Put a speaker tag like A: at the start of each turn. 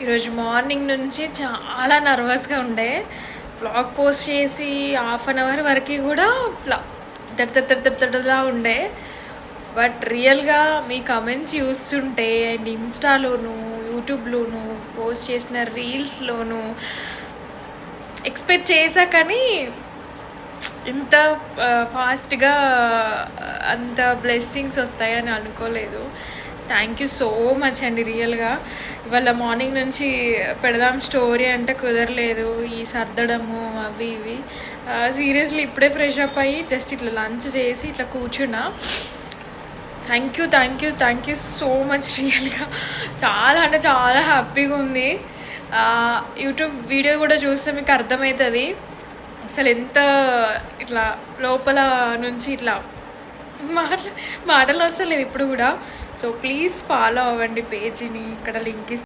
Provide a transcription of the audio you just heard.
A: ఈరోజు మార్నింగ్ నుంచి చాలా నర్వస్గా ఉండే. బ్లాగ్ పోస్ట్ చేసి హాఫ్ అన్ అవర్ వరకు కూడా ఇట్లా దడ్లా ఉండే. బట్ రియల్గా మీ కమెంట్స్ చూస్తుంటే అండ్ ఇన్స్టాలోను యూట్యూబ్లోను పోస్ట్ చేసిన రీల్స్లోను ఎక్స్పెక్ట్ చేశా, కానీ ఇంత ఫాస్ట్గా అంత బ్లెస్సింగ్స్ వస్తాయని అనుకోలేదు. థ్యాంక్ యూ సో మచ్ అండి. రియల్గా ఇవాళ మార్నింగ్ నుంచి పెడదాం స్టోరీ అంటే కుదరలేదు, ఈ సర్దడము అవి ఇవి. సీరియస్లీ ఇప్పుడే ఫ్రెష్ అప్ అయ్యి జస్ట్ ఇట్లా లంచ్ చేసి ఇట్లా కూర్చున్నా. Thank you so much. రియల్గా చాలా అంటే చాలా హ్యాపీగా ఉంది. యూట్యూబ్ వీడియో కూడా చూస్తే మీకు అర్థమవుతుంది అసలు ఎంత ఇట్లా లోపల నుంచి ఇట్లా మాటలు వస్తలేవు ఇప్పుడు కూడా. సో ప్లీజ్ ఫాలో అవ్వండి పేజీని, ఇక్కడ లింక్